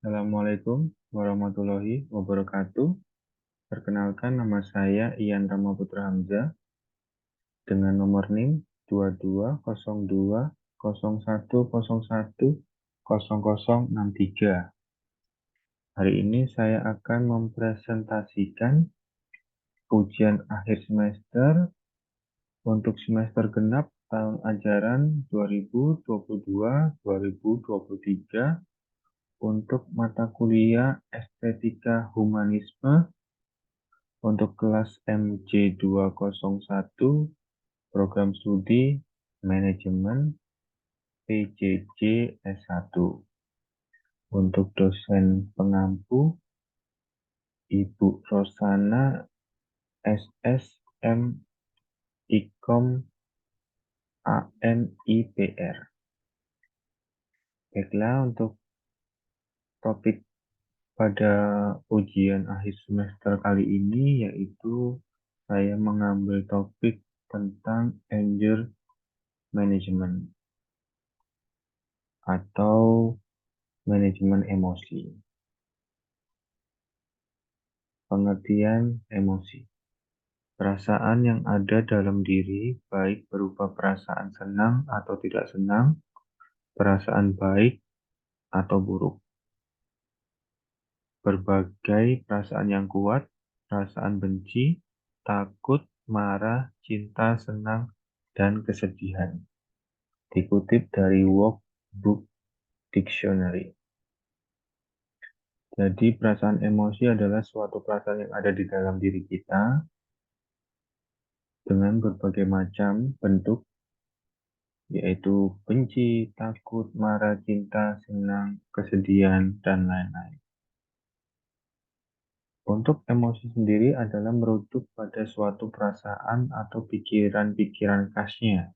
Assalamualaikum warahmatullahi wabarakatuh. Perkenalkan nama saya Ian Ramaputra Hamzah dengan nomor NIM 220201010063. Hari ini saya akan mempresentasikan ujian akhir semester untuk semester genap tahun ajaran 2022-2023 untuk mata kuliah Estetika Humanisme untuk kelas MJ201 Program Studi Manajemen PJJ S1. Untuk dosen pengampu Ibu Rosana SSM Ikom ANIPR. Baiklah, untuk topik pada ujian akhir semester kali ini yaitu saya mengambil topik tentang anger management atau manajemen emosi. Pengertian emosi. Perasaan yang ada dalam diri, baik berupa perasaan senang atau tidak senang, perasaan baik atau buruk. Berbagai perasaan yang kuat, perasaan benci, takut, marah, cinta, senang, dan kesedihan. Dikutip dari Workbook Dictionary. Jadi perasaan emosi adalah suatu perasaan yang ada di dalam diri kita dengan berbagai macam bentuk, yaitu benci, takut, marah, cinta, senang, kesedihan, dan lain-lain. Untuk emosi sendiri adalah merujuk pada suatu perasaan atau pikiran-pikiran khasnya,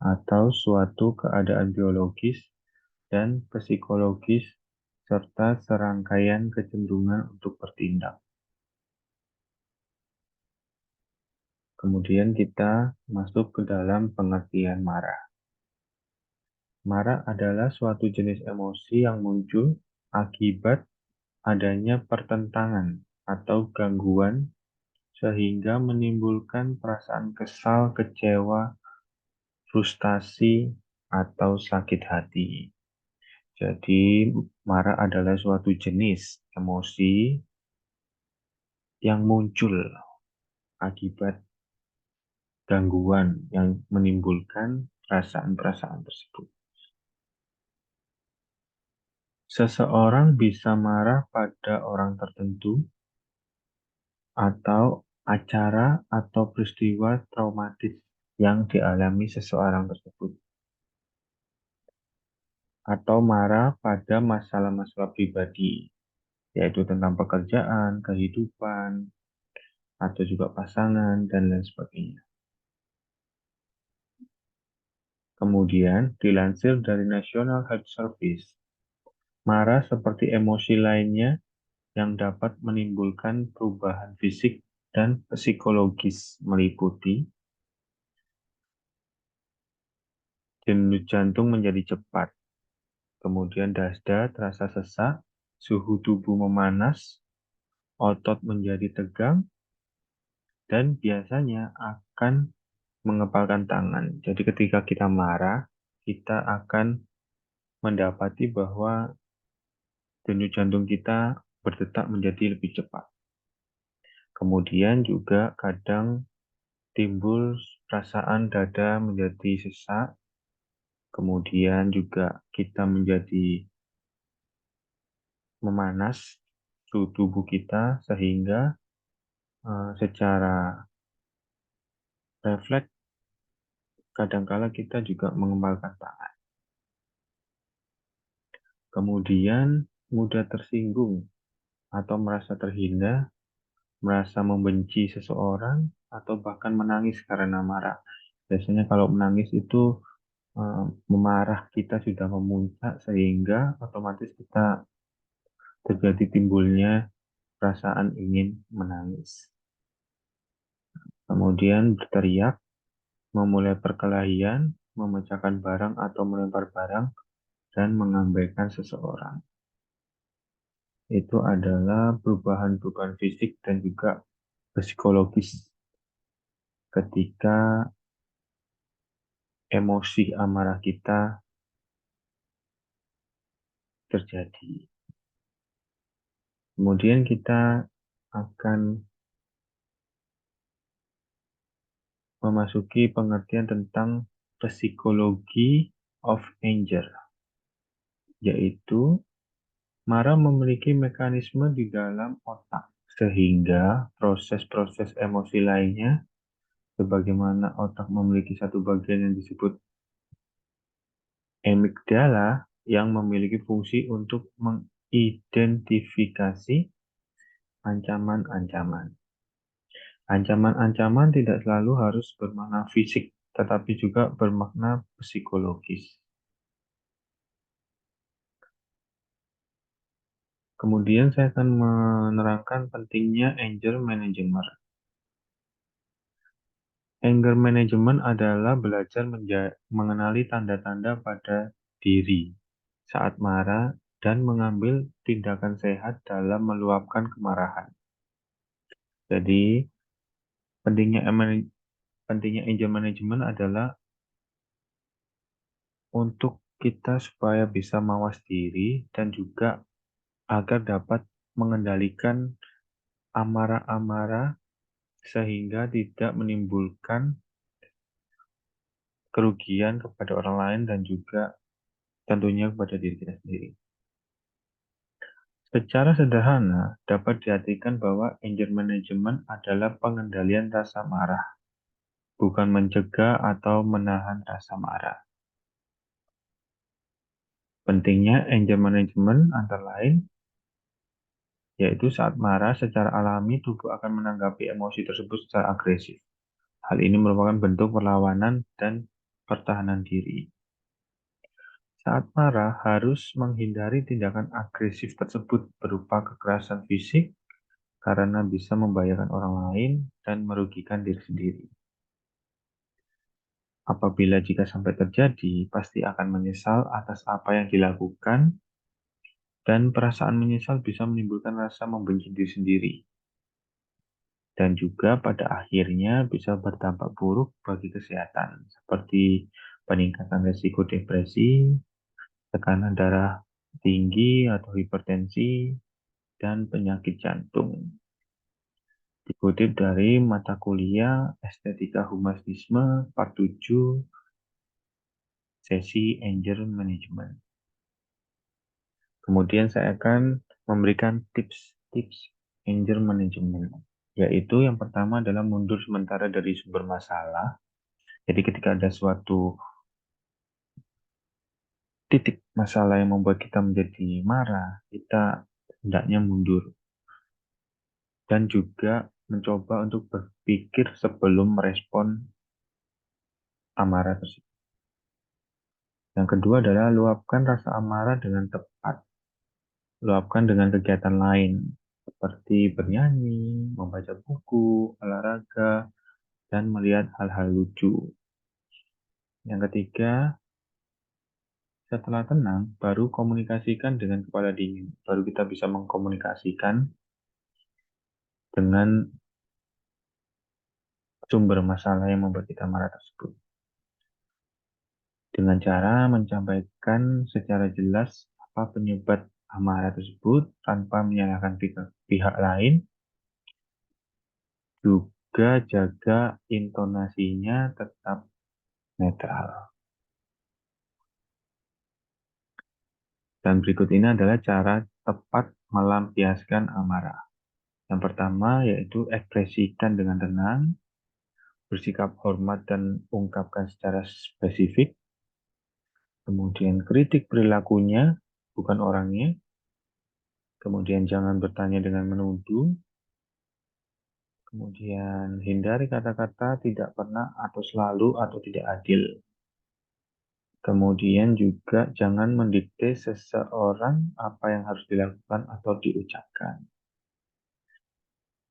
atau suatu keadaan biologis dan psikologis, serta serangkaian kecenderungan untuk bertindak. Kemudian kita masuk ke dalam pengertian marah. Marah adalah suatu jenis emosi yang muncul akibat adanya pertentangan atau gangguan sehingga menimbulkan perasaan kesal, kecewa, frustasi, atau sakit hati. Jadi, marah adalah suatu jenis emosi yang muncul akibat gangguan yang menimbulkan perasaan-perasaan tersebut. Seseorang bisa marah pada orang tertentu atau acara atau peristiwa traumatis yang dialami seseorang tersebut. Atau marah pada masalah-masalah pribadi, yaitu tentang pekerjaan, kehidupan, atau juga pasangan, dan lain sebagainya. Kemudian, dilansir dari National Health Service, marah seperti emosi lainnya yang dapat menimbulkan perubahan fisik dan psikologis meliputi denyut jantung menjadi cepat, kemudian dasda terasa sesak, suhu tubuh memanas, otot menjadi tegang, dan biasanya akan mengepalkan tangan. Jadi ketika kita marah, kita akan mendapati bahwa denyut jantung kita berdetak menjadi lebih cepat. Kemudian juga kadang timbul perasaan dada menjadi sesak, kemudian juga kita menjadi memanas suhu tubuh kita sehingga secara refleks kadangkala kita juga mengepalkan tangan. Kemudian mudah tersinggung atau merasa terhina, merasa membenci seseorang, atau bahkan menangis karena marah. Biasanya kalau menangis itu memarah kita sudah memuncak sehingga otomatis kita terjadi timbulnya perasaan ingin menangis. Kemudian berteriak, memulai perkelahian, memecahkan barang atau melempar barang, dan mengabaikan seseorang. itu adalah perubahan-perubahan fisik dan juga psikologis ketika emosi amarah kita terjadi. Kemudian kita akan memasuki pengertian tentang psikologi of anger, yaitu marah memiliki mekanisme di dalam otak, sehingga proses-proses emosi lainnya, sebagaimana otak memiliki satu bagian yang disebut amigdala, yang memiliki fungsi untuk mengidentifikasi ancaman-ancaman. Ancaman-ancaman tidak selalu harus bermakna fisik, tetapi juga bermakna psikologis. Kemudian saya akan menerangkan pentingnya anger management. Anger management adalah belajar mengenali tanda-tanda pada diri saat marah dan mengambil tindakan sehat dalam meluapkan kemarahan. Jadi, pentingnya anger management adalah untuk kita supaya bisa mawas diri dan juga agar dapat mengendalikan amarah-amarah sehingga tidak menimbulkan kerugian kepada orang lain dan juga tentunya kepada diri kita sendiri. Secara sederhana, dapat diartikan bahwa anger management adalah pengendalian rasa marah, bukan mencegah atau menahan rasa marah. Pentingnya anger management antara lain yaitu saat marah secara alami tubuh akan menanggapi emosi tersebut secara agresif. Hal ini merupakan bentuk perlawanan dan pertahanan diri. Saat marah harus menghindari tindakan agresif tersebut berupa kekerasan fisik karena bisa membahayakan orang lain dan merugikan diri sendiri. Apabila jika sampai terjadi, pasti akan menyesal atas apa yang dilakukan dan perasaan menyesal bisa menimbulkan rasa membenci diri sendiri. Dan juga pada akhirnya bisa berdampak buruk bagi kesehatan, seperti peningkatan risiko depresi, tekanan darah tinggi atau hipertensi, dan penyakit jantung. Dikutip dari mata kuliah Estetika Humanisme Part 7, sesi Anger Management. Kemudian saya akan memberikan tips-tips anger management, yaitu yang pertama adalah mundur sementara dari sumber masalah. Jadi ketika ada suatu titik masalah yang membuat kita menjadi marah, kita hendaknya mundur. Dan juga mencoba untuk berpikir sebelum merespon amarah tersebut. Yang kedua adalah luapkan rasa amarah dengan tepat. Luapkan dengan kegiatan lain, seperti bernyanyi, membaca buku, olahraga, dan melihat hal-hal lucu. Yang ketiga, setelah tenang, baru komunikasikan dengan kepala dingin. Baru kita bisa mengkomunikasikan dengan sumber masalah yang membuat kita marah tersebut. Dengan cara menyampaikan secara jelas apa penyebab amarah tersebut tanpa menyalahkan pihak lain. Juga jaga intonasinya tetap netral. Dan berikut ini adalah cara tepat melampiaskan amarah. Yang pertama yaitu ekspresikan dengan tenang, bersikap hormat dan ungkapkan secara spesifik. Kemudian kritik perilakunya, bukan orangnya. Kemudian jangan bertanya dengan menuduh. Kemudian hindari kata-kata tidak pernah atau selalu atau tidak adil. Kemudian juga jangan mendikte seseorang apa yang harus dilakukan atau diucapkan.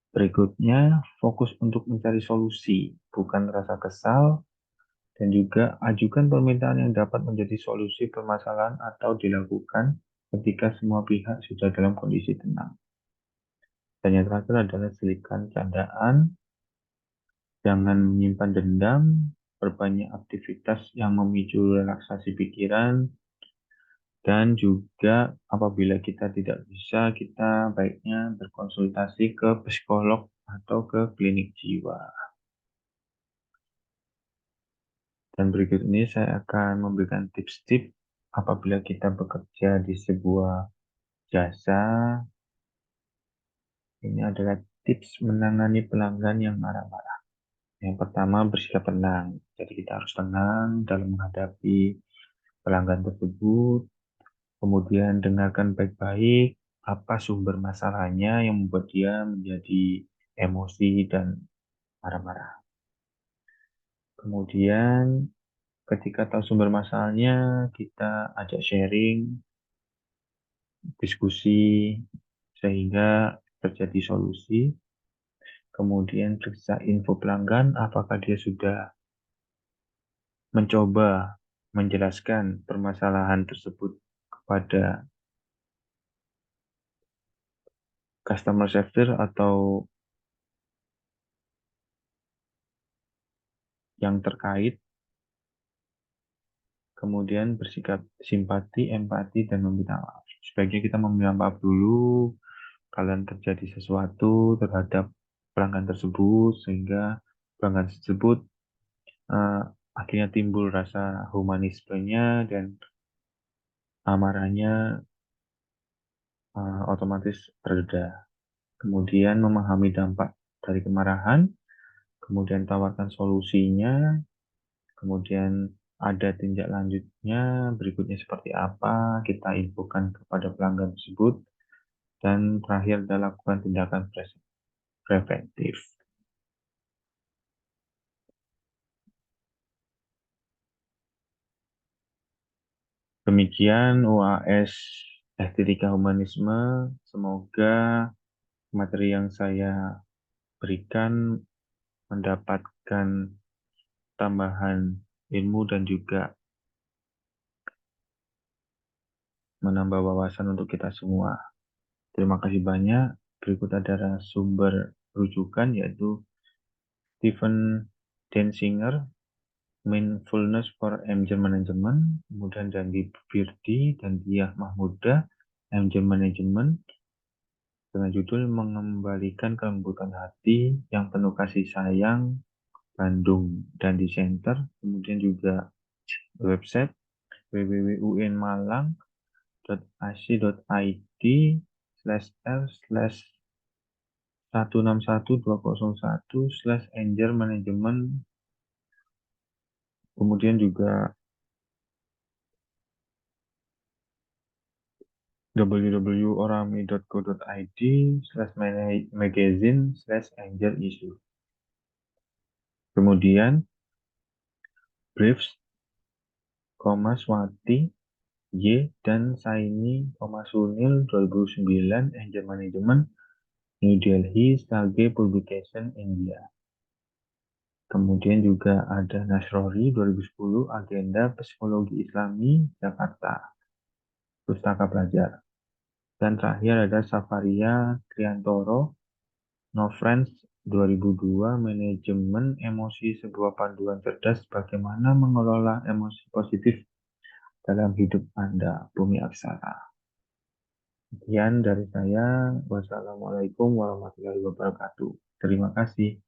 Berikutnya, fokus untuk mencari solusi, bukan rasa kesal, dan juga ajukan permintaan yang dapat menjadi solusi permasalahan atau dilakukan ketika semua pihak sudah dalam kondisi tenang. Dan yang terakhir adalah selipkan candaan, jangan menyimpan dendam, perbanyak aktivitas yang memicu relaksasi pikiran, dan juga apabila kita tidak bisa, kita baiknya berkonsultasi ke psikolog atau ke klinik jiwa. Dan berikut ini saya akan memberikan tips-tips apabila kita bekerja di sebuah jasa. Ini adalah tips menangani pelanggan yang marah-marah. Yang pertama, bersikap tenang. Jadi kita harus tenang dalam menghadapi pelanggan tersebut. Kemudian dengarkan baik-baik apa sumber masalahnya yang membuat dia menjadi emosi dan marah-marah. Kemudian ketika tahu sumber masalahnya, kita ajak sharing, diskusi, sehingga terjadi solusi. Kemudian periksa info pelanggan, apakah dia sudah mencoba menjelaskan permasalahan tersebut kepada customer service atau yang terkait. Kemudian bersikap simpati, empati, dan meminta maaf. Sebaiknya kita meminta maaf dulu kalau terjadi sesuatu terhadap pelanggan tersebut, sehingga pelanggan tersebut uh, akhirnya timbul rasa humanismenya dan amarahnya otomatis reda. Kemudian memahami dampak dari kemarahan, kemudian tawarkan solusinya, kemudian ada tindak lanjutnya, berikutnya seperti apa, kita infokan kepada pelanggan tersebut, dan terakhir adalah lakukan tindakan preventif. Demikian UAS Estetika Humanisme. Semoga materi yang saya berikan mendapatkan tambahan ilmu dan juga menambah wawasan untuk kita semua. Terima kasih banyak. Berikut adalah sumber rujukan yaitu Stephen Denzinger, Mindfulness for Anger Management, kemudian Dandi Birdi dan Diah Mahmuda, Anger Management, dengan judul Mengembalikan Kelembutan Hati yang Penuh Kasih Sayang, Bandung Dandi Center, kemudian juga website www.unmalang.ac.id/r/161201/anger management, kemudian juga www.orami.co.id/magazine/anger issue. Kemudian Briefs, Swati, Y, dan Saini, Sunil 2009, Anger Management, New Delhi, Sage Publication, India. Kemudian juga ada Nasrori 2010, Agenda Psikologi Islami, Jakarta, Pustaka Pelajar. Dan terakhir ada Safaria Triantoro, No Friends 2002, Manajemen Emosi Sebuah Panduan Cerdas Bagaimana Mengelola Emosi Positif dalam Hidup Anda, Bumi Aksara. Sekian dari saya. Wassalamualaikum warahmatullahi wabarakatuh. Terima kasih.